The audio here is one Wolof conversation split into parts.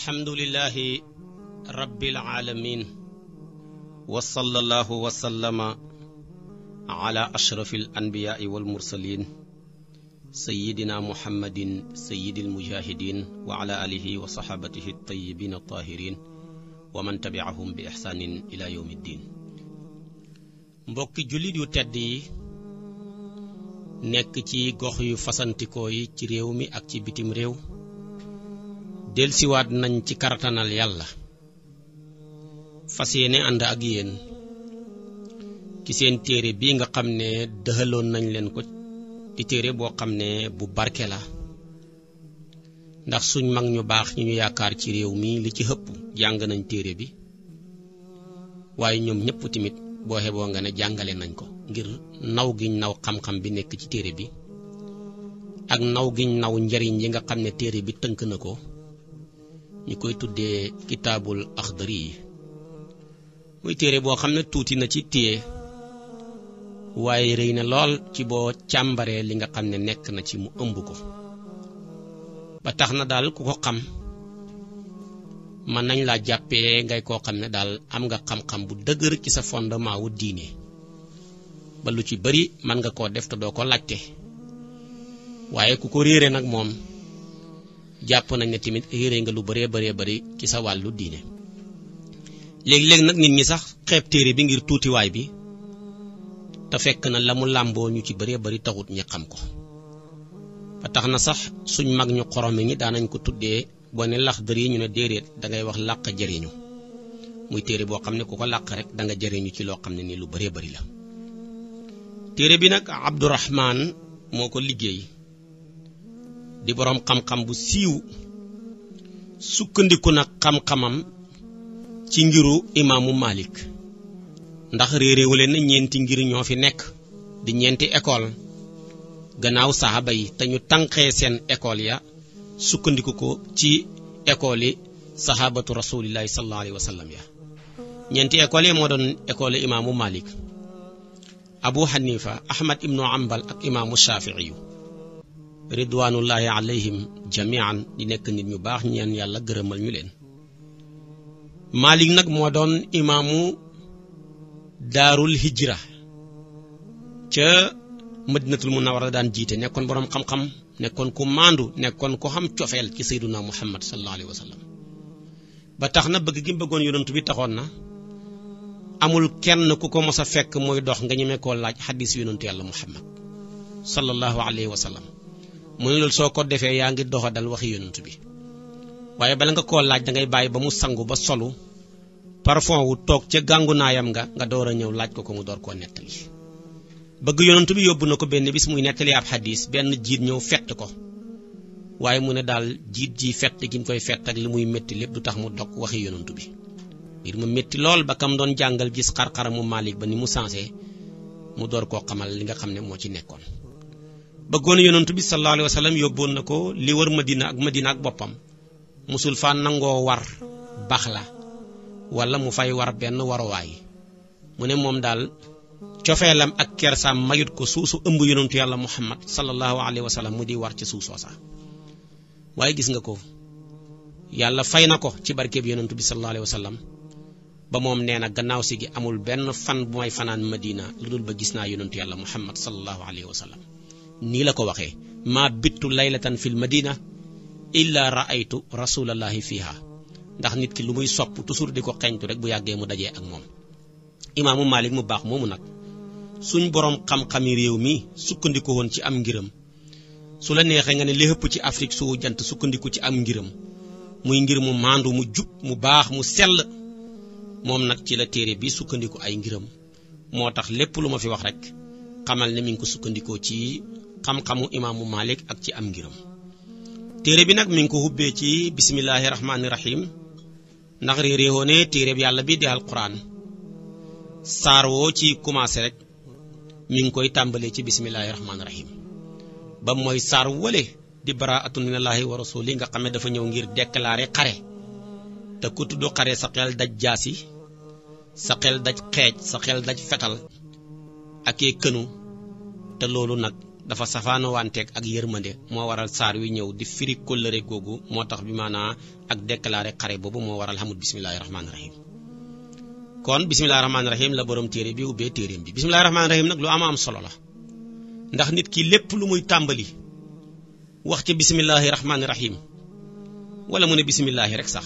alhamdulillahi rabbil alamin wa sallallahu wa sallama ala ashrafil anbiya'i wal mursalin sayyidina muhammadin sayyidil mujahidin wa ala alihi wa sahabatihi at-tayyibin at-tahirin wa man tabi'ahum bi ihsanin ila yawmiddin. mbokki jullit yu tedd yi nekk ci gox yu fasantikoo yi ci réew mi ak ci bitim réew, delsiwaat nañ ci karatanal yàlla fas yéene ànd ak yéen ci seen téere bii nga xam ne dëxaloon nañ leen ko di téere boo xam ne bu barke la, ndax suñ mag ñu baax ñu yaakaar ci réew mi li ci xëpp jàng nañ téere bi, waaye ñoom ñëpp tamit boo xeboo nga ne jàngale nañ ko ngir naw giñ naw xam-xam bi nekk ci téere bi ak naw giñ naw njariñ yi nga xam ne téere bi tënk na ko. ñu koy tuddee kitaabul Axdari yi muy téere boo xam ne tuuti na ci téye waaye rëy na lool ci boo càmbaree li nga xam ne nekk na ci mu ëmb ko, ba tax na daal ku ko xam mën nañ laa jàppee ngay koo xam ne daal am nga xam-xam bu dëgër ci sa fondement wu diine, ba lu ci bari mën nga koo def te doo ko laajte. waaye ku ko réere nag moom jàpp nañ ne tamit réere nga lu bëree bari ci sa wàllu diine. léegi-léegi nag nit ñi sax xeeb téere bi ngir tuutiwaay bi, te fekk na la mu làmboo ñu ci bari taxut ñi xam ko. ba tax na sax suñ mag ñu xorome ñi daanañ ko tuddee boo ne Laxdari ñu ne déedéet dangay wax làq jëriñu, muy téere boo xam ne ku ko làq rek danga jëriñu ci loo xam ne ni lu bari la. téere bi nag Abdurahman moo ko liggéey, di boroom xam-xam bu siiw, sukkandiku nag xam-xamam ci ngiru imaamu Malik, ndax réeréewu leen na ñeenti ngir ñoo fi nekk di ñeenti école gannaaw saxaaba yi, te ñu tànqee seen école ya sukkandiku ko ci école yi saxaabatu rasulillahi sallallahu alayhi wa sallam ya. ñeenti école yi moo doon école imaamu Malik, Abu Hanifa, Ahmad ibnu Ambal ak imaamu Shafi'i ridwanullahi alayhim jami'an di nekk nit ñu baax ñeen yàlla gërëmal ñu leen. Malik nag moo doon imaamu daarul hijra ca madinatul munawwara daan jiite, nekkoon boroom xam-xam, nekkoon ku maandu, nekkoon ku xam cofeel ci sayyiduna muhammad sallallahu alayhi wa sallam. ba tax na bëgg gi bëggoon yonent bi taxoon na amul kenn ku ko mos a fekk muy dox nga ñeme koo laaj xadis yonentu yàlla muhammad sallallahu alayhi wa sallam. mu ne loolu soo ko defee yaa ngi doxa dal waxi yonent bi, waaye bala nga koo laaj dangay bàyyi ba mu sangu ba solu parfum wu toog ca gàngu naayam nga door a ñëw laaj ko mu door koo nettali. bëgg yonent bi yóbbu na ko benn bis muy nettali ab xadis, benn jiit ñëw fett ko, waaye mu ne daal jiit ji fett gi ñu koy fett ak li muy métti lépp du tax mu dog waxi yonent bi. ngir mu métti lool ba kam doon jàngal gis xar-xaramu Malik ba ni mu sensé, mu door koo xamal li nga xam ne moo ci nekkoon. bëggoon yonent bi sallallahu alayhi wa sallam yóbboon na ko li wër Madina ak boppam, musul fa nangoo war bax la wala mu fay war benn waruwaay. mu ne moom daal cofeelam ak kersaam mayut ko suusu ëmb yonentu yàlla muhammad sallallahu alayhi wa sallam mu di war ci suusoo sax. waaye gis nga ko, yàlla fay na ko ci barkeeb yonentu bi sallallahu alayhi wa sallam ba moom nee na gannaaw si gi amul benn fan bu may fanaan Madina lu dul ba gis naa yonentu yàlla muhammad sallallahu alayhi wa sallam. nii la ko waxee, ma bittu laylatan fil madina illa ra'aytu rasulallahi fiha, ndax nit ki lu muy sopp toujours di ko xeeñtu rek bu yàggee mu dajee ak moom. imaamu Malik mu baax moomu nag suñ boroom xam-xami réew mi sukkandiku woon ci am ngiram, su la neexee nga ne li ëpp ci Afrique suu jant sukkandiku ci am ngiram, muy ngir mu maandu mu jub mu baax mu sell. moom nag ci la téere bi sukkandiku ay ngiram, moo tax lépp lu ma fi wax rek xamal ne mi ngi ko sukkandikoo ci xam-xamu imaamu Malik ak ci am ngiram. téere bi nag mi ngi ko hubbee ci bismillahi rahmaani rahim, ndax réeréewoo ne téere bi yàlla bi di alquran saar woo ci commencé rek mi ngi koy tàmbalee ci bismillahi rahmaani rahim, ba mooy saar wële di baraatun minallahi wa rasuli nga xam ne dafa ñëw ngir déclarer xare. te ku tudd xare sa xel daj jaasi, sa xel daj xeej, sa xel daj fetal ak kënu, te loolu nag dafa safaano wanteeg ak yërmande moo waral saar wi ñëw di firi kóllëre googu moo tax bi maanaa ak déclaré xare boobu moo waral xamut bismillahi rahmaani rahim kon bismillahi rahmaani rahim la borom téere bi ubbee téereem bi bismillahi rahmaani rahim nag lu am solo la ndax nit ki lépp lu muy tàmbali wax ci bismillahi rahmaani rahim wala mu ne bismillahi rek sax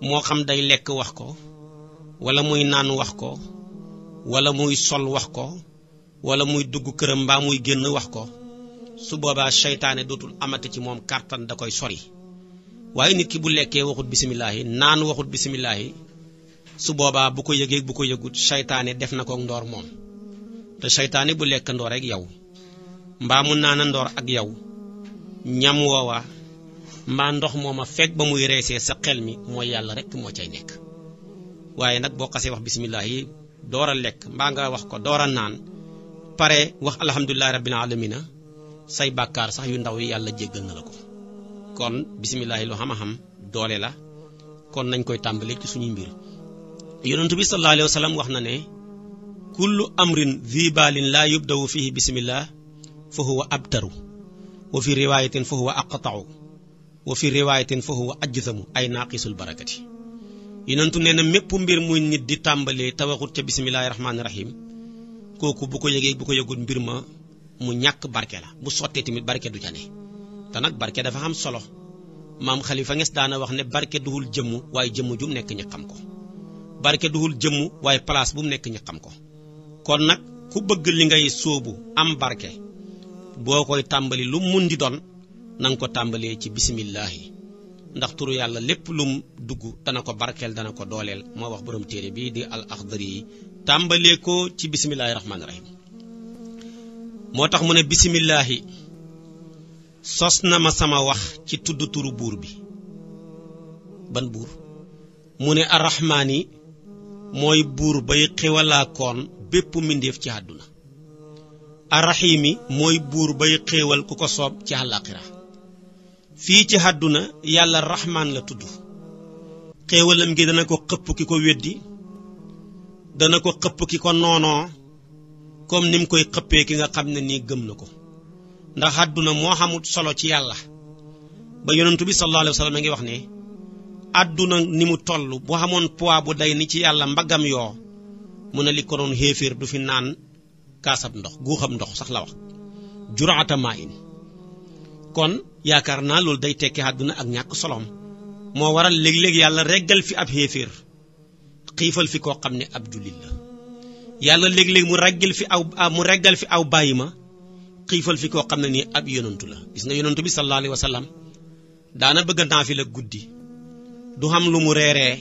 moo xam day lekk wax ko wala muy naan wax ko wala muy sol wax ko wala muy dugg këram mbaa muy génn wax ko su boobaa seytaane dootul amati ci moom kàttan da koy sori waaye nit ki bu lekkee waxut bismillahi naan waxut bismillahi su boobaa bu ko yëgee bu ko yëgut seytaane def na ko ndoor moom te seytaane bu lekk ndoor ak yow mbaa mu naan ndoor ak yow ñam woowa mbaa ndox mooma fekk ba muy reesee sa xel mi mooy yàlla rek moo cay nekk waaye nag boo xasee wax bismillahi door a lekk mbaa nga wax ko door a naan pare wax alhamdulillahi rabbil alamina say bàkkaar sax yu ndaw yi yàlla jéggal na la ko kon bismillahi lu xam-xam doole la kon nañ koy tàmbali ci suñuy mbir yonent bi sallallahu alayhi wa sallam wax na ne kullu amrin zibalin la yubdawu fihi bismillah fa huwa abtaru wa fi riwayatin fa huwa aqta'u wa fi riwayatin fa huwa ajzamu ay naqisul barakati yonentu nee na mépp mbir muy nit di tàmbalee te waxut ca bismillahi rahmaani rahim kooku bu ko yëgee bu ko yëgut mbir ma mu ñàkk barke la bu sottee tamit barke du ca ne te nag barke dafa am solo maam Xalifa Nges daana wax ne barke duhul jëmm waaye jëmm ju mu nekk ñi xam ko barke duhul jëmm waaye place bu mu nekk ñi xam ko kon nag ku bëgg li ngay sóobu am barke boo koy tàmbali lu mun di doon nanga ko tàmbalee ci bismillahi ndax turu yàlla lépp lum dugg dana ko barkeel dana ko dooleel moo wax borom téere bii di al Axdari yi tàmbalee ko ci bismillahi rahmaani rahim moo tax mu ne bismillahi sos na ma sama wax ci tudd turu buur bi ban buur mu ne arrahmaani mooy buur bay xéewalaa koon bépp mbindeef ci àdduna arrahimi mooy buur bay xéewal ku ko soob ci àllaaxira fii ci àdduna yàlla rahmaan la tudd xéewalam gi dana ko xëpp ki ko weddi dana ko xëpp ki ko noonoo comme ni mu koy xëppee ki nga xam ne nii gëm na ko ndax àdduna moo xamut solo ci yàlla ba yonentu bi sallallahu alayhi wa sallam a ngi wax ne àdduna ni mu toll bu xamoon poids bu day ni ci yàlla mbaggam yoo mu ne li ko doon xéeféer du fi naan kaasab ndox guuxam ndox sax la wax juraata maa in kon yaakaar naa loolu day tekki àdduna ak ñàkk solom moo waral léeg-léeg yàlla reggal fi ab xéeféer xiifal fi koo xam ne ab jullit la yàlla léeg-léeg mu reggal fi aw bàyyi ma xiifal fi koo xam ne nii ab yonantu la gis nga yonantu bi sallallahu alayhi wa sallam daana bëgg naafila guddi du xam lu mu reeree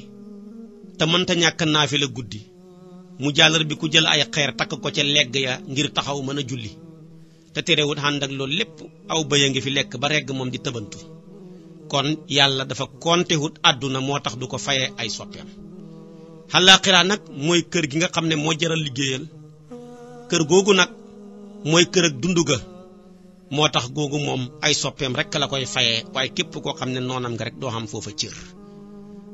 te mënta ñàkk naafila guddi mu jàllar bi ku jël ay xeer takk ko ca legg ya ngir taxaw mën a julli te terewut ànd ak loolu lépp aw bëy a ngi fi lekk ba regg moom di tëbantu kon yàlla dafa kontewut àdduna moo tax du ko fayee ay soppeem àllaaxira nag mooy kër gi nga xam ne moo jaral liggéeyal kër googu nag mooy kër ak dund ga moo tax googu moom ay soppeem rek la koy fayee waaye képp koo xam ne noonam nga rek doo xam foofa cër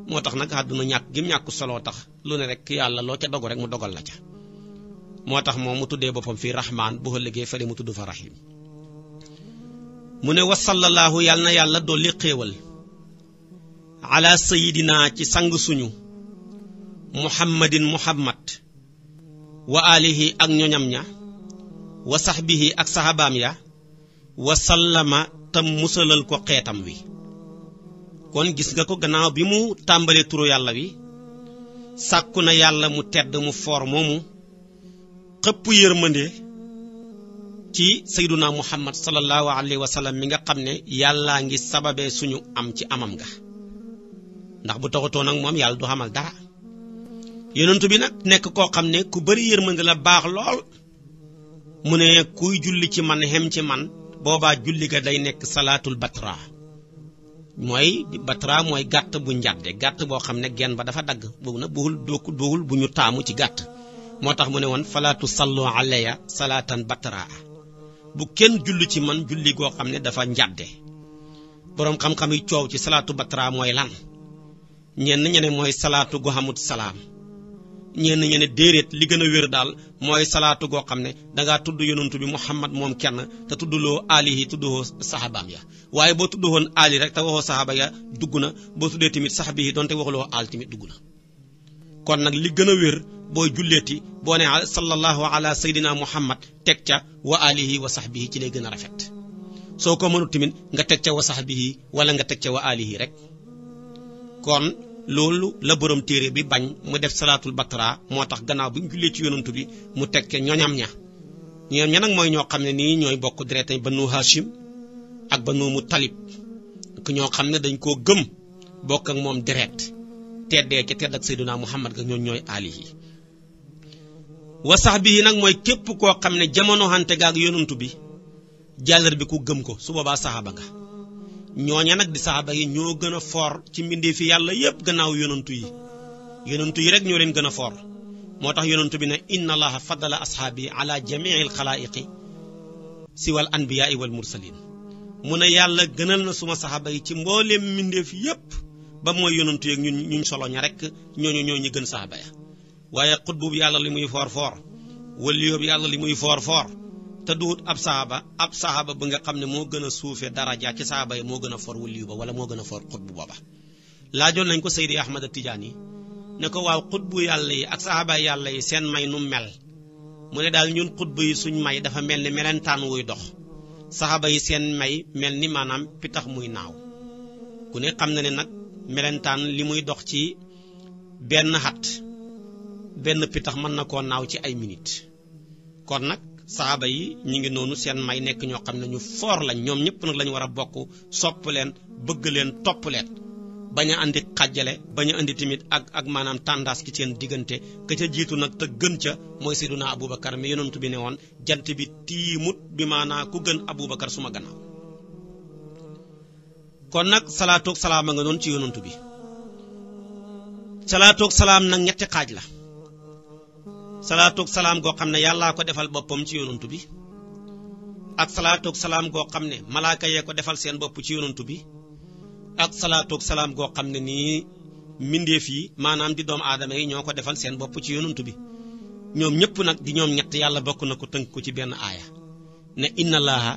moo tax nag àdduna ñàkk gi mu ñàkk soloo tax lu ne rek yàlla loo ca dogu rek mu dogal la ca moo tax moom mu tuddee boppam fii rahmaan bu ëllëgee fële mu tudd fa rahim mu ne wasallallahu yàlla na yàlla dolli xéewal ala sayidina ci sang suñu muhammadin muhammad wa alihi ak ñoñam ña wa sahbihi ak sahabaam ya wa sallama tam musalal ko xeetam wi kon gis nga ko gannaaw bi mu tàmbalee turu yàlla wi sàkku na yàlla mu tedd mu foor moomu xëpp yërmande ci sayyiduna muhammad sallallahu alayhi wa sallam mi nga xam ne yàllaa ngi sababee suñu am ci amam nga ndax bu taxutoo nag moom yàlla du xamal dara yonentu bi nag nekk koo xam ne ku bari yërmande la baax lool mu ne kuy julli ci man xem ci man boobaa julli ga day nekk salaatul batra mooy gàtt bu njàdde gàtt boo xam ne genn ba dafa dagg boobu nag buhul bu ñu taamu ci gàtt moo tax mu ne woon falaatu sallu alayya salaatan batra bu kenn julli ci man julli goo xam ne dafa njàdde boroom xam-xam yi coow ci salaatu batra mooy lan ñenn ñene mooy salaatu gu xamut salaam ñenn ñe ne déedéet li gën a wér daal mooy salaatu goo xam ne dangaa tudd yonantu bi Muhammad moom kenn te tudduloo alihi tuddoo sahabaam ya waaye boo tudd woon ali rek te waxoo sahaba ya dugg na boo tuddee tamit sahabi yi donte waxuloo al tamit dugg na kon nag li gën a wér booy julleeti boo ne sallallahu ala sayyidina Muhammad teg ca wa alihi wa sahbihi ci lay gën a rafet soo ko mënut tamit nga teg ca wa sahbihi wala nga teg ca wa alihi rek kon loolu la borom téere bi bañ mu def salaatul batra moo tax gannaaw bi mu jullee ci yonantu bi mu teg ca ñoñam ña nag mooy ñoo xam ne nii ñooy bokk deret banu Hashim ak banu Muttalib ku ñoo xam ne dañ koo gëm bokk ak moom deret teddee ca tedd ak Seydina Muhammad ga ñooy alihi wa sahbihi nag mooy képp koo xam ne jamono xante gaag yonantu bi jàllar bi ku gëm ko su boobaa saxaaba nga ñooña nag di saxaaba yi ñoo gën a foor ci mbindee fi yàlla yépp gannaaw yonantu yi rek ñoo leen gën a foor moo tax yonantu bi ne inna allaha faddala ashaabi ala jami'il xalaa'iqi siwal anbiya'i wal mursalin mu ne yàlla gënal na suma saxaaba yi ci mbooleem mbindee fi yépp ba mooy yonantu yeeg ñun solo ña rek ñooñu ñi gën saxaaba ya waaye xutbu bi yàlla li muy foor foor waliyoo bi yàlla li muy foor foor te duut ab saxaaba ba nga xam ne moo gën a suufe daraja ci saxaaba yi moo gën a for waliyu ba wala moo gën a for xutbu booba laajoon nañ ko Seydi Ahmad Tijaani ne ko waaw xutbu yàlla yi ak saxaaba yàlla yi seen may nu mel mu ne daal ñun xutbu yi suñ may dafa mel ni melentaan wuy dox saxaaba yi seen may mel ni maanaam pitax muy naaw ku ne xam na ne nag melentaan li muy dox ci benn xat benn pitax mën na koo naaw ci ay minutes kon nag saxaaba yi ñu ngi noonu seen may nekk ñoo xam ne ñu foor lañ ñoom ñëpp nag lañu war a bokk sopp leen bëgg leen topp leen bañ a andi xàjjale bañ a andi tamit ak maanaam tendance ki seen diggante ka ca jiitu nag te gën ca mooy Seydina Abubakar mi yonentu bi ne woon jant bi tiimut bi maanaa ku gën Abubakar suma gannaaw kon nag salaatoog salaam a nga noonu ci yonentu bi salaatoog salaam nag ñetti xaaj la salaatoog salaam goo xam ne yàllaa ko defal boppam ci yonantu bi ak salaatoog salaam goo xam ne malaaka yee ko defal seen bopp ci yonantu bi ak salaatoog salaam goo xam ne nii mbindeef yi maanaam di doomu aadama yi ñoo ko defal seen bopp ci yonantu bi ñoom ñëpp nag di ñoom ñett yàlla bokk na ko tënk ko ci benn aaya ne inna allaha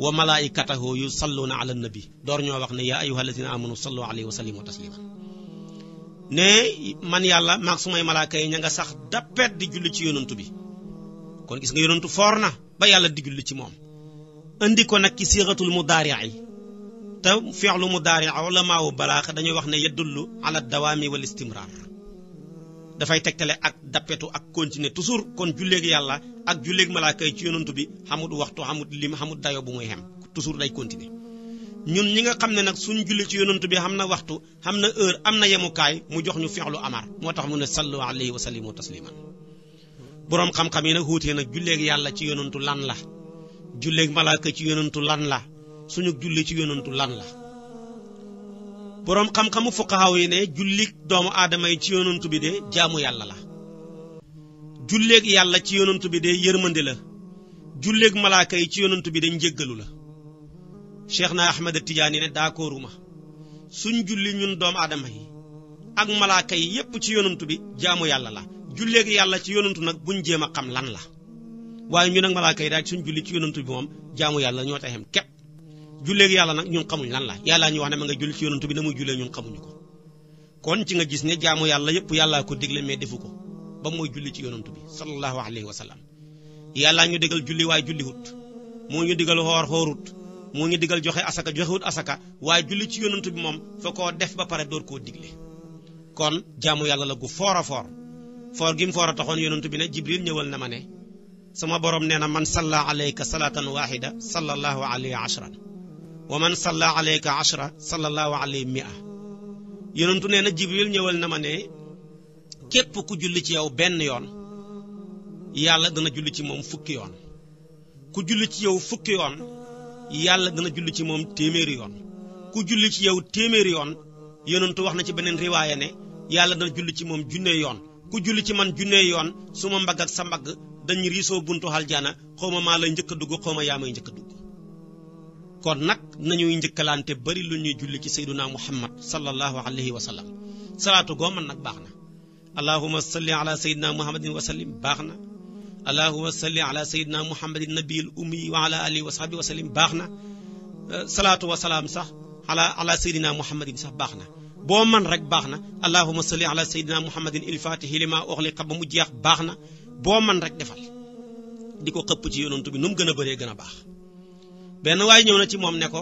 wa malaikatahu yusalluna ala nabi door ñoo wax ne yaa ayyuhallazina amanu sallu alayhi wa sallimu tasliman ne man yàlla maag sumay malaaka yi ña nga sax dappet di julli ci yonantu bi kon gis nga yonantu foor na ba yàlla di julli ci moom andi ko nag ci siixatul mudaari'i te fi'lu mudaari' ulamaawu balaaxa dañuy wax ne yadullu ala dawaami wal istimrar dafay tegtale ak dappetu ak continuer toujours kon julleeg yàlla ak julleeg malaaka yi ci yonantu bi xamut waxtu xamut lim xamut dayo bu muy xem toujours day continuer ñun ñi nga xam ne nag suñ julli ci yonantu bi xam na waxtu xam na heure am na yemukaay mu jox ñu fi'lu amar moo tax mu ne sallu alayhi wa sallimu tasliman boroom xam-xam yi nag wuutee nag julleeg yàlla ci yonantu lan la julleeg malaaka ci yonantu lan la suñu julli ci yonantu lan la boroom xam-xamu fuqaha yi ne julli doomu aadama yi ci yonantu bi de jaamu yàlla la julleeg yàlla ci yonantu bi de yërmande la julleeg malaaka yi ci yonantu bi de njéggalu la Cheikh na Ahmad Tijaani ne d'accorduma suñ julli ñun doomu aadama yi ak malaaka yi yépp ci yonantu bi jaamu yàlla la julleeg yàlla ci yonantu nag buñ jéem a xam lan la waaye ñun ak malaaka yi daal suñ julli ci yonantu bi moom jaamu yàlla ñoo taxem képp julleeg yàlla nag ñun xamuñ lan la yàllaa ñu wax ne ma nga julli ci yonantu bi na muy jullee ñun xamuñu ko kon ci nga gis ne jaamu yàlla yépp yàllaa ko digle mais defu ko ba mooy julli ci yonantu bi sallallahu alayhi wa sallam yàllaa ñu digal julli waaye julliwut moo ñu digal xoor xoorut moo ñu digal joxe asaka joxewut asaka waaye julli ci yonantu bi moom fa koo def ba pare door koo digle kon jaamu yàlla la gu foor a foor gi mu foor a taxoon yonantu bi ne Jibril ñëwal na ma ne sama borom nee na man salla alayka salatan wahida sallallahu alayhi ashran wa man salla alayka ashra sallallahu alayhi mi'a yonantu nee na Jibril ñëwal na ma ne képp ku julli ci yow benn yoon yàlla dana julli ci moom fukki yoon ku julli ci yow fukki yoon yàlla dana julli ci moom téeméeri yoon ku julli ci yow téeméeri yoon yonentu wax na ci beneen riwaaya ne yàlla dana julli ci moom junne yoon ku julli ci man junne yoon su ma mbagg ak sa mbagg dañu riisoo buntu aljana xawma maa lay njëkk a dugg xawma yaa may njëkk a dugg kon nag nañuy njëkkalante bari lu ñuy julli ci sayyiduna muhammad sallallahu alayhi wa sallam salaatu goo man nag baax na allahumma salli ala sayyidina muhammadin wa sallim baax na allahumma salli ala sayyidina muhammadin nabiyil ummi wa ala alihi wa sahbihi wa sallim baax na salaatu wa salaam sax ala sayyidina muhammadin sax baax na boo man rek baax na allahumma salli ala sayyidina muhammadin il fatihi lima ughliqa ba mu jeex baax na boo man rek defal di ko xëpp ci yonent bi nu mu gën a bëree gën a baax benn waay ñëw na ci moom ne ko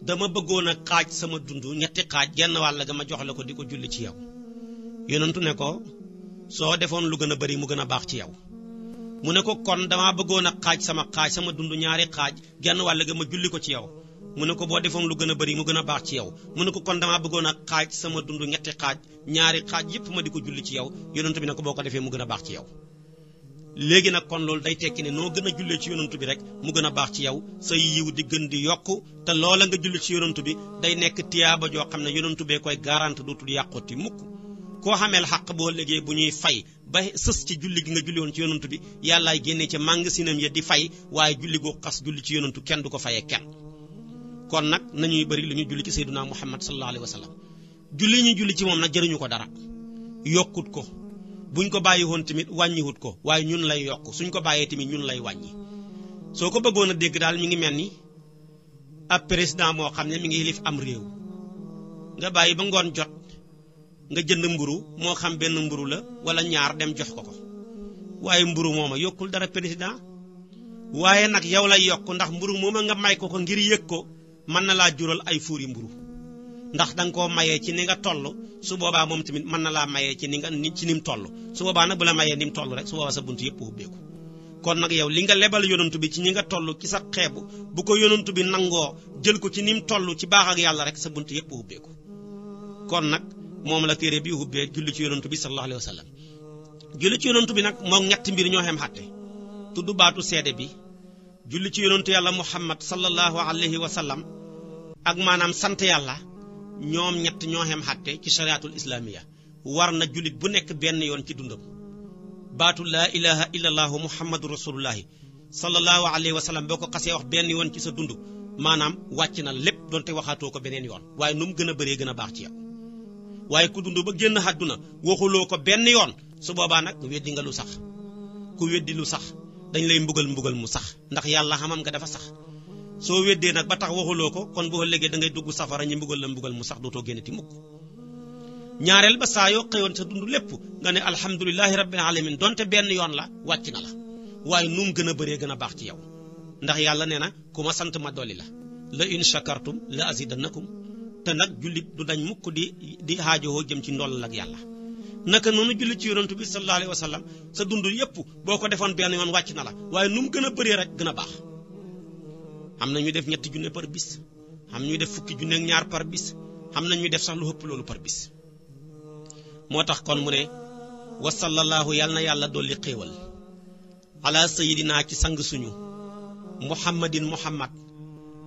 dama bëggoon a xaaj sama dund ñetti xaaj genn wàll ga ma jox la ko di ko julli ci yow yonentu ne ko soo defoon lu gën a bari mu gën a baax ci yow mu ne ko kon damaa bëggoon a xaaj sama dund ñaari xaaj genn wàll ga ma julli ko ci yow mu ne ko boo defoon lu gën a bari mu gën a baax ci yow mu ne ko kon damaa bëggoon a xaaj sama dund ñetti xaaj ñaari xaaj yépp ma di ko julli ci yow yonentu bi ne ko boo ko defee mu gën a baax ci yow léegi nag kon loolu day tekki ne noo gën a jullee ci yonantu bi rek mu gën a baax ci yow sa yiw di gën di yokku te loola nga julli ci yonantu bi day nekk tiyaaba joo xam ne yonantu bee koy garante dootul yàqoti mukk koo xameel xaq boo léegi bu ñuy fay ba sës ci julli gi nga julli woon ci yonantu bi yàllaay génnee ca magasinam ya di fay waaye julli goo xas julli ci yonantu kenn du ko fayee kenn kon nag nañuy bari lu ñu julli ci sayyiduna muhammad sallallahu alayhi wa sallam julli ñu julli ci moom nag jëriñu ko dara yokkut ko buñ ko bàyyi woon tamit wàññiwut ko waaye ñun lay yokk suñ ko bàyyee tamit ñun lay wàññi soo ko bëggoon a dégg daal mi ngi mel ni ab président moo xam ne mi ngi yilif am réew nga bàyyi ba ngoon jot nga jënd mburu moo xam benn mburu la wala ñaar dem jox ko waaye mburu mooma yokkul dara président waaye nag yow lay yokk ndax mburu mooma nga may ko ngir yëg ko mën na laa jural ay fuuri mburu ndax danga koo mayee ci ni nga toll su boobaa moom tamit mën na laa mayee ci ni nga ci ni mu toll su boobaa nag bu la mayee ni mu toll rek su boobaa sa bunt yëpp ubbeeku kon nag yow li nga lebal yonantu bi ci ñi nga toll ci sa xeebu bu ko yonantu bi nangoo jël ko ci ni mu toll ci baax ak yàlla rek sa bunt yëpp ubbeeku kon nag moom la téere bi ubbee julli ci yonantu bi sallallahu alayhi wa sallam julli ci yonantu bi nag moom ñetti mbir ñoo xem xatte tudd baatu seede bi julli ci yonantu yàlla muhammad sallallahu alayhi wa sallam ak maanaam sant yàlla ñoom ñett ñoo xem xatte ci shariatul islamiya war na jullit bu nekk benn yoon ci dundam baatu laa ilaha illallahu muhammadu rasulullahi sallallahu alayhi wa sallam boo ko xasee wax benn yoon ci sa dund maanaam wàcc na lépp donte waxaatoo ko beneen yoon waaye nu mu gën a bëree gën a baax ci yow waaye ku dund ba génn àdduna waxuloo ko benn yoon su boobaa nag weddi nga lu sax ku weddi lu sax dañ lay mbugal mu sax ndax yàlla xamam nga dafa sax soo weddee nag ba tax waxuloo ko kon boo léegi da ngay dugg safara ñi mbugal mu sax dootoo génnati mukk ñaareel ba saa yoo xëyoon sa dund lépp nga ne alhamdulillahi rabbil alamin donte benn yoon la wàcc na la waaye nu mu gën a bëree gën a baax ci yow ndax yàlla nee na ku ma sant ma dolli la in shakartum la azidannakum te nag jullit du dañ mukk di xaajowoo jëm ci ndollal ak yàlla naka noonu julli ci yonent bi sallallahu alayhi wa sallam sa dund yépp boo ko defoon benn yoon wàcc na la waaye nu mu gën a bëree rek gën a baax am na ñuy def 3 junne par bis am ñuy def 10 junne ak ñaar par bis am na ñuy def sax lu ëpp loolu par bis moo tax kon mu ne wa sallallahu yàlla na yàlla dolli xéewal ala sayidina ci sang suñu muhammadin muhammad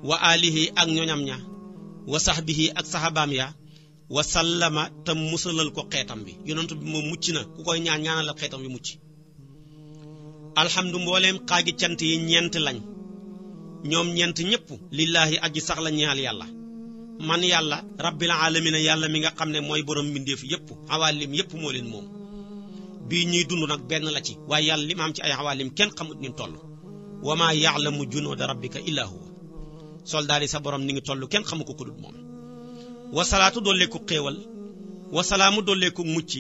wa alihi ak ñoñam ña wa sahbihi ak sahabaam ya wa sallama tam musalal ko xeetam bi yonentu bi moom mucc na ku koy ñaanalal xeetam bi mucc alhamdu mbooleem xaagi cant yi ñeent lañ ñoom ñeent ñëpp lillaahi aji sax la ñaal yàlla man yàlla rabbil alamina yàlla mi nga xam ne mooy borom mbindeef yëpp xawaalim yëpp moo leen moom bii ñuy dund nag benn la ci waaye yàlla li ma am ci ay xawaalim kenn xamut ni mu toll wa maa ya'lamu junuuda rabbika illaa huwa soldaar yi sa borom ni ngi toll kenn xamu ko ku dul moom wasalaatu dolleeku xéewal wasalaamu dolleeku mucc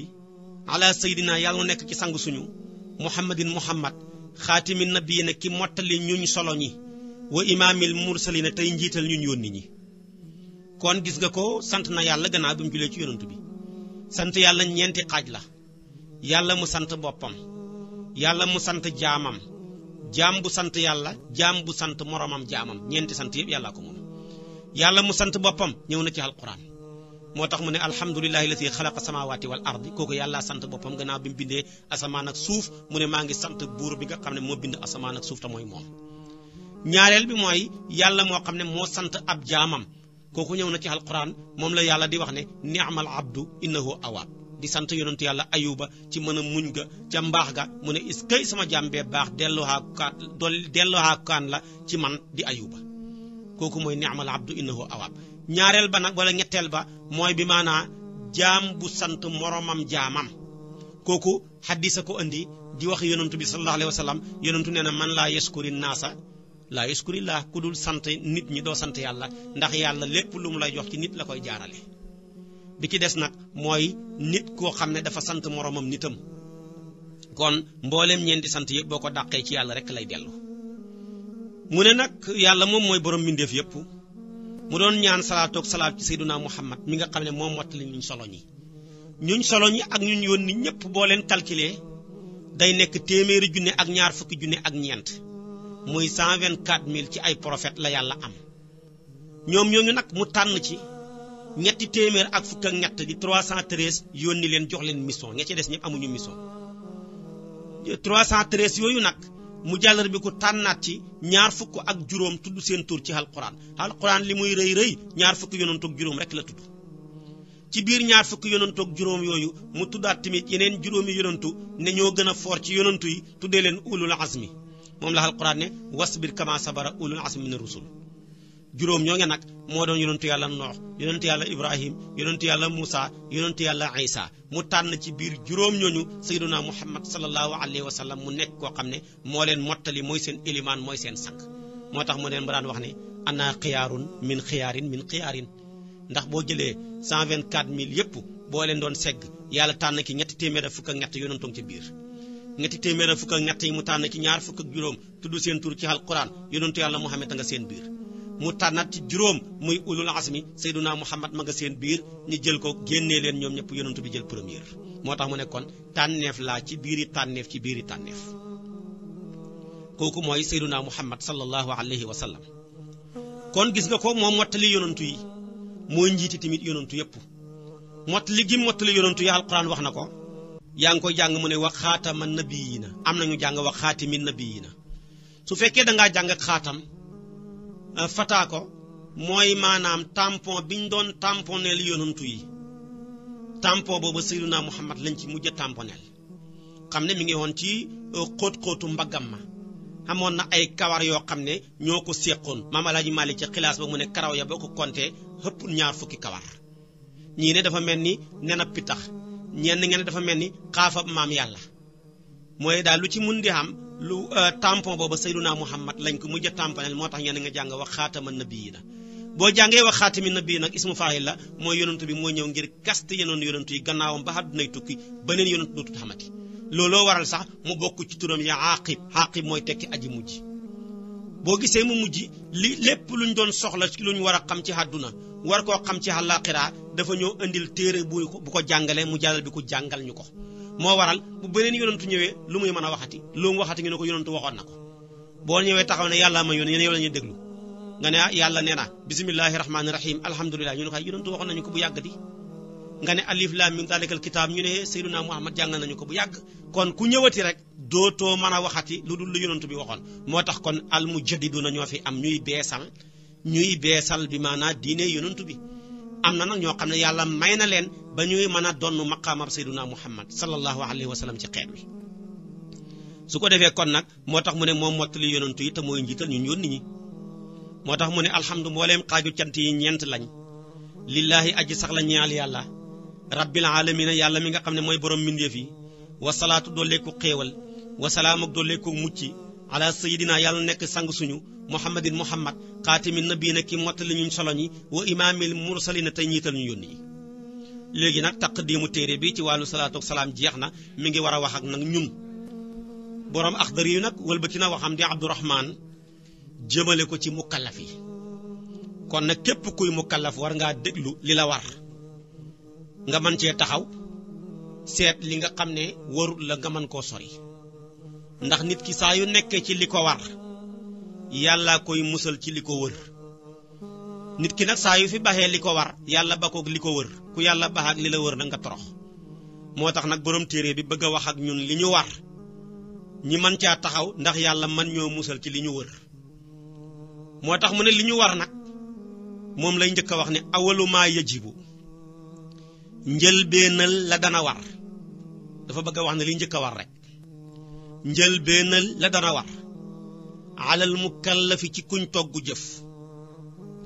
ala sayidina yàlla mu nekk ci sang suñu muhammadin muhammad xaatimi nabiyina ki mottali ñuñ solo ñi wa imaamil mursalina tey njiital ñun yónni ñi kon gis nga ko sant na yàlla gannaaw bi mu julee ci yonent bi sant yàlla ñeenti xaaj la yàlla mu sant boppam yàlla mu sant jaamam jaam bu sant yàlla jaam bu sant moromam jaamam ñeenti sant yëpp yàllaa ko moom yàlla mu sant boppam ñëw na ci alquran moo tax mu ne alhamdulillahi allati xalaqa samawati wal ardi kooku yàlla sant boppam gannaaw bi mu bindee asamaan ak suuf mu ne maa ngi sant buur bi nga xam ne moo bind asamaan ak suuf te mooy moom ñaareel bi mooy yàlla moo xam ne moo sant ab jaamam kooku ñëw na ci alquran moom la yàlla di wax ne ni'mal abdu innahu awaab di sant yonentu yàlla ayuba ci mën a muñ ga ca mbaax ga mu ne is kay sama jaam bee baax delloohaa kaan la ci man di ayuba kooku mooy ni'mal abdu innahu awaab ñaareel ba nag wala ñetteel ba mooy bi maanaa jaam bu sant moromam jaamam kooku xaddisa ko andi di wax yonantu bi sallallahu alayhi wa sallam yonantu nee na man laa yaskuri naasa laa yaskurillah ku dul sant nit ñi doo sant yàlla ndax yàlla lépp lu mu lay jox ci nit la koy jaarale bi ci des nag mooy nit koo xam ne dafa sant moromam nitam kon mbooleem ñeenti sant yëpp boo ko dàqee ci yàlla rek lay dellu mu ne nag yàlla moom mooy borom mbindeef yëpp mu doon ñaan salaatu ak salaam ci sayyiduna Muhammad mi nga xam ne moom mottali ñuñ solo ñi ak ñuñ yónni ñëpp boo leen calculer day nekk téeméeri junne ak ñaar fukki junne ak ñeent muy 124 000 ci ay prophètes la yàlla am ñoom ñooñu nag mu tànn ci ñetti téeméer ak fukk ak ñett di 313 yónni leen jox leen mission ña ci des ñëpp amuñu mission 313 yooyu nag mu jàllar bi ko tànnaat ci ñaar fukk ak juróom tudd seen tur ci alquran li muy rëy rëy ñaar fukk yonent ak juróom rek la tudd ci biir ñaar fukk yonent ak juróom yooyu mu tuddaat tamit yeneen juróomi yonentu ne ñoo gën a foor ci yonentu yi tuddee leen ulul azmi moom la alquran ne wasbir kama sabara ulul azmi min rusul juróom ñoo nge nag moo doon yonentu yàlla Noox yonentu yàlla Ibrahim yonentu yàlla Musa yonentu yàlla Isa mu tànn ci biir juróom ñooñu sayyiduna Muhammad sallallahu alayhi wa sallam mu nekk koo xam ne moo leen mottali mooy seen ilimaan mooy seen sang moo tax mu leen ba daan wax ne ana xiyaarun min xiyaarin ndax boo jëlee 124000 yëpp boo leen doon segg yàlla tànn ki ñetti téeméer ak fukk ak ñett yonentoon ci biir ñetti téeméer ak fukk ak ñett yi mu tànn ci ñaar fukk ak juróom tudd seen tur ci alquran yonentu yàlla Muhammad a nga seen biir mu tànnaat ci juróom muy ulul azmi sayyiduna Muhammad ma nga seen biir ñu jël ko génnee leen ñoom ñëpp yonentu bi jël première moo tax mu ne kon tànneef laa ci biiri tànneef ci biiri tànneef kooku mooy sayyiduna Muhammad sallallahu alayhi wa sallam kon gis nga ko moom mottali yonentu yi mooy njiiti tamit yonentu yëpp mottali gi mottali yonentu yi alquran wax na ko yaa ngi koy jàng mu ne wa xaatama nabiyina am nañu jàng wa xaatimi nabiyina su fekkee dangaa jàng xaatam fataa ko mooy maanaam tampon biñ doon tamponeel yonentu yi tampon boobu sayyiduna Muhammad lañ ci mujj a tamponeel xam ne mi ngi woon ci xóot-xóotu mbaggam ma amoon na ay kawar yoo xam ne ñoo ko séqoon Maam Alaaji Maalik ci xilaas ba mu ne karaw ya boo ko compté ëpp ñaar fukki kawar ñii ne dafa mel ni nena pitax ñenn ngeen ne dafa mel ni xaafab maam yàlla mooy daal lu ci mun di xam lu tampon booba sayyiduna Muhammad lañ ko mujj a tamponel moo tax ñenn nga jàng wax xaatama nabiyina boo jàngee wax xaatami nabi nag ismu faa'il la mooy yonentu bi mooy ñëw ngir kaste yenoon yonentu yi gannaawam ba àddunay tukki beneen yonentu dootul xamati looloo waral sax mu bokk ci turam ya Aqib mooy tekki aji mujj boo gisee mu mujj li lépp luñ doon soxla ci luñ war a xam ci àdduna war koo xam ci àllaaxira dafa ñëw indil téere bu ko jàngalee mu jàllal bi ko jàngal ñu ko moo waral bu beneen yonentu ñëwee lu muy mën a waxati lu mu waxati ñu ne ko yonentu waxoon na ko boo ñëwee taxaw ne yàlla ma yónni yéen yow la ñuy déglu nga ne yàlla nee na bismillahi rahmaani rahim alhamdulilah ñu ne ko ay yonentu waxoon nañu ko bu yàgg di nga ne alif lam mim zalikal kitaab ñu ne sayyiduna Muhammad jàngal nañu ko bu yàgg kon ku ñëwati rek dootoo mën a waxati lu dul lu yonentu bi waxoon moo tax kon al mujaddiduna ñoo fi am ñuy beesal bi maanaa diine yonentu bi am na nag ñoo xam ne yàlla may na leen ba ñuy mën a donn maqaamam sayyiduna Muhammad sallallahu alayhi wa sallam ci xeet wi su ko defee kon nag moo tax mu ne moom mottali yonentu yi te mooy njiital ñun yónni ñi moo tax mu ne alhamdu mbooleem xaaju cant yi ñeent lañ lillahi aji sax la ñaal yàlla rabbil alamina yàlla mi nga xam ne mooy borom mbindeef yi wasalaatu dooleeku xéewal wasalaam ak dooleeku mucc ala sayidina yàlla nekk sang suñu muhammadin muhammad xaatimin nabiina ki mottali ñuñ solo ñi wa imaamil mursalina tey ñiital ñu yónni yi léegi nag taqdimu téere bi ci wàllu salaatu ak salaam jeex na mi ngi war a wax ak nag ñun borom axdar yu nag wëlbati na waxam di abdurahman jëmale ko ci mukallaf yi kon nag képp kuy mukallaf war ngaa déglu li la war nga mën cee taxaw seet li nga xam ne warul la nga mën koo sori ndax nit ki saa yu nekkee ci li ko war yàlla koy musal ci li ko wër nit ki nag saa yu fi baxee li ko war yàlla ba koog li ko wër ku yàlla bax ak li la wër na nga torox moo tax nag borom téere bi bëgg a wax ak ñun li ñu war ñi mën caa taxaw ndax yàlla mën ñoo musal ci li ñu wër moo tax mu ne li ñu war nag moom lay njëkk a wax ne awalu maa yajibu njëlbeenal la dana war dafa bëgg a wax ne li njëkk a war rek njëlbeenal la dana war alal mukallafi ci kuñ togg jëf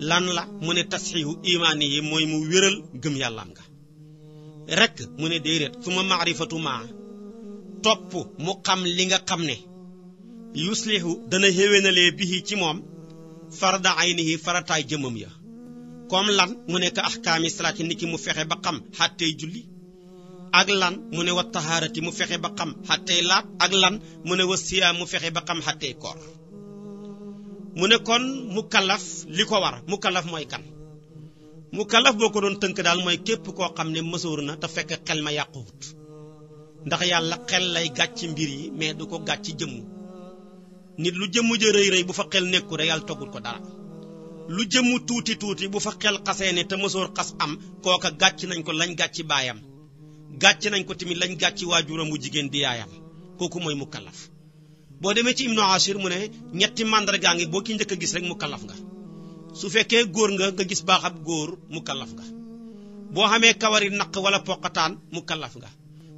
lan la mu ne tasxiihu imaani yi mooy mu wéral gëm yàllaam nga rek mu ne déedéet suma maarifatu maa topp mu xam li nga xam ne yuslihu dana xéwénalee bihi ci moom farda aynihi farataay jëmam ya comme lan mu nekk ahkaami salaati niki mu fexe ba xam xàttey julli ak lan mu ne wa tahaarati mu fexe ba xam xàttey laab ak lan mu ne wa siyaam mu fexe ba xam xàttey koor mu ne kon mukallaf li ko war mukallaf mooy kan mukallaf boo ko doon tënk daal mooy képp koo xam ne mësoor na te fekk xel ma yàquwut ndax yàlla xel lay gàcc mbir yi mais du ko gàcc jëmm nit lu jëmm ja rëy rëy bu fa xel nekku rek yàlla toggul ko dara lu jëmm tuuti tuuti bu fa xel xasee ne te mësoor xas am kooka gàcc nañ ko lañ gàcc baayam gàcc nañ ko tamit lañ gàcc waajuram bu jigéen di yaayam kooku mooy mukallaf boo demee ci Ibnu Ashir mu ne ñetti màndargaa ngi boo ki njëkk a gis rek mukallaf nga su fekkee góor nga gis baaxab góor mukallaf nga boo xamee kawari naq wala poqataan mukallaf nga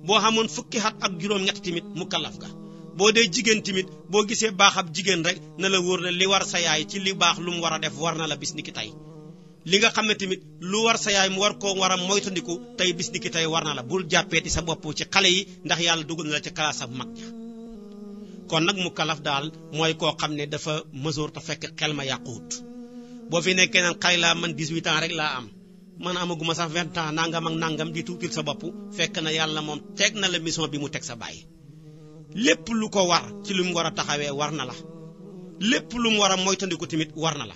boo xamoon fukki at ak juróom-ñett tamit mukallaf nga boo dee jigéen tamit boo gisee baaxab jigéen rek na la wóor ne li war sa yaay ci li baax lu mu war a def war na la bis ni ki tey li nga xam ne tamit lu war sa yaay mu war koo war a moytandiku tey bis ni ki tey war na la bul jàppeeti sa bopp ci xale yi ndax yàlla dugal na la ci classe ab mag ña kon nag mukallaf daal mooy koo xam ne dafa mësoor te fekk xel ma yàquwut boo fi nekkee naan xale laa man 18 ans rek laa am man amaguma sax 20 ans nangam ak nangam di tuutil sa bopp fekk na yàlla moom teg na la mission bi mu teg sa bàyyi lépp lu ko war ci lu mu war a taxawee war na la lépp lu mu war a moytandiku tamit war na la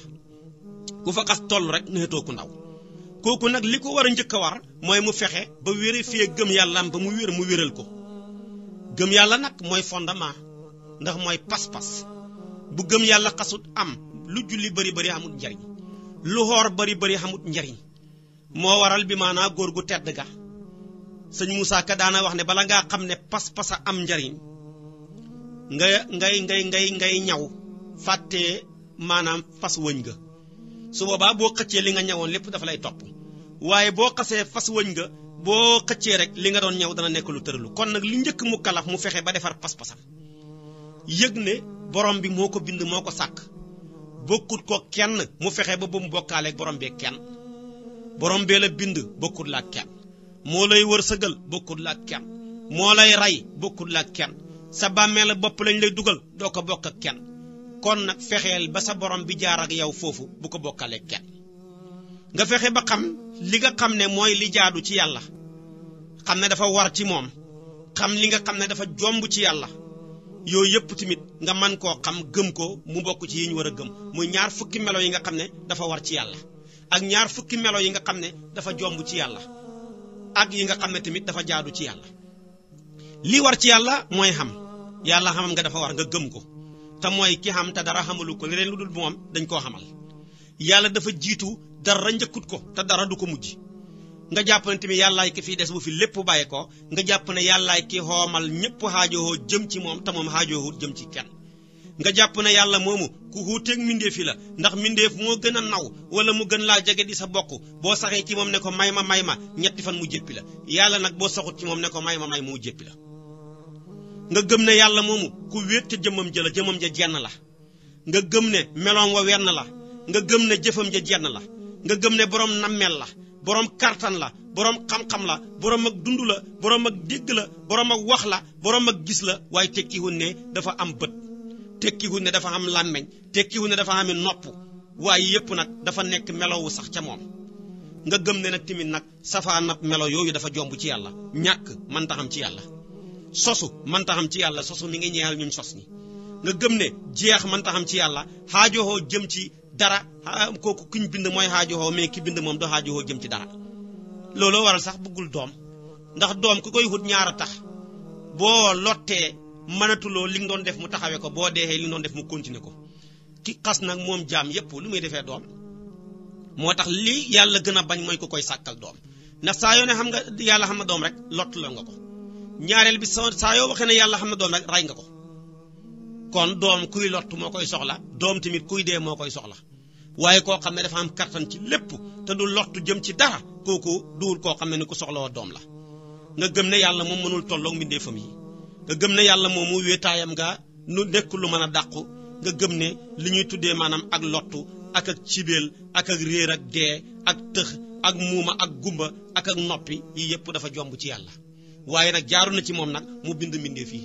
ku fa xas toll rek neetoo ku ndaw kooku nag li ko war a njëkk a war mooy mu fexe ba vérifier gëm yàllaam ba mu wéral ko gëm yàlla nag mooy fondement ndax mooy pas-pas bu gëm yàlla xasut am lu julli bari bari amut njariñ lu xoor bari bari amut njariñ moo waral bi maanaa góor gu tedd ga sëñ Moussa Ka daana wax ne bala ngaa xam ne pas-pas a am njariñ ngay ñaw fàttee maanaam fas wëñ nga su boobaa boo xëccee li nga ñawoon lépp dafa lay topp waaye boo xasee fas wëñ nga boo xëccee rek li nga doon ñaw dana nekk lu tëralu kon nag li njëkk mu kalaf mu fexe ba defar pas-pasam yëg ne borom bi moo ko bind moo ko sàkk bokkut ko kenn mu fexe ba mu bokkaaleeg borom bee kenn borom bee la bind bokkut la kenn moo lay wërsëgal bokkut la kenn moo lay rey bokkut la kenn sa bàmmeel la bopp lañ lay dugal doo ko bokk ak kenn kon nag fexeel ba sa borom bi jaar ak yow foofu bu ko bokkaaleeg kenn nga fexe ba xam li nga xam ne mooy li jaadu ci yàlla xam ne dafa war ci moom xam li nga xam ne dafa jomb ci yàlla yooyu yëpp tamit nga mën koo xam gëm ko mu bokk ci yi ñu war a gëm muy ñaar fukki melo yi nga xam ne dafa war ci yàlla ak ñaar fukki melo yi nga xam ne dafa jomb ci yàlla ak yi nga xam ne tamit dafa jaadu ci yàlla li war ci yàlla mooy xam yàlla xamam nga dafa war nga gëm ko te mooy ki xam te dara xamalu ko leneen lu dul moom dañ koo xamal yàlla dafa jiitu dara njëkkut ko te dara du ko mujj nga jàpp ne tamit yàllaay ki fii des bu fi lépp bàyyi ko nga jàpp ne yàllaay ki xoomal ñëpp xaajowoo jëm ci moom te moom xaajowut jëm ci kenn nga jàpp ne yàlla moomu ku xuuteeg mbindeef yi la ndax mbindeef moo gën a naw wala mu gën laa jege di sa bokk boo saxee ci moom ne ko may ma ñetti fan mu jéppi la yàlla nag boo saxut ci moom ne ko may ma mu jéppi la nga gëm ne yàlla moomu ku wéet ca jëmmam ja la jëmmam ja jenn la nga gëm ne meloom wa wenn la nga gëm ne jëfam ja jenn la nga gëm ne borom nammeel la borom kartan la borom xam-xam la borom ak dund la borom ak dégg la borom ak wax la borom ak gis la waaye tekkiwul ne dafa am bët tekkiwul ne dafa am làmmeñ tekkiwul ne dafa am nopp waaye yépp nag dafa nekk melowu sax ca moom nga gëm ne nag tamit nag safaanab melo yooyu dafa jomb ci yàlla ñàkk mën ta xam ci yàlla sosu mën ta xam ci yàlla sosu mi ngi ñeexal ñun sos ni nga gëm ne jeex mën ta xam ci yàlla xaajoxoo jëm ci dara kooku kuñ bind mooy xaajoxoo mais ki bind moom do xaajoxoo jëm ci dara looloo waral sax bëggul doom ndax doom ku koy wut ñaar a tax boo lottee mënatuloo li nga doon def mu taxawee ko boo deexee li nga doon def mu continuer ko ki xas nag moom jaam yépp lu muy defee doom moo tax li yàlla gën a bañ mooy ku koy sàkkal doom ndax saa yoo ne xam nga yàlla xam na doom rek lott la nga ko ñaareel bi saa yoo waxee ne yàlla xam na doom rek ray nga ko kon doom kuy lott moo koy soxla doom tamit kuy dee moo koy soxla waaye koo xam ne dafa am kattan ci lépp te du lottu jëm ci dara kooku duwul koo xam ne ni ku soxlawoo doom la nga gëm ne yàlla moom mënul tolloog mbindeefam yi nga gëm ne yàlla moom mu wéetaayam nga nu nekk lu mën a dàqu nga gëm ne li ñuy tuddee maanaam ak lottu ak cibeel ak réer ak dee ak tëx ak muuma ak gumba ak noppi yi yépp dafa jomb ci yàlla waaye nag jaaru na ci moom nag mu bind mbindeef yi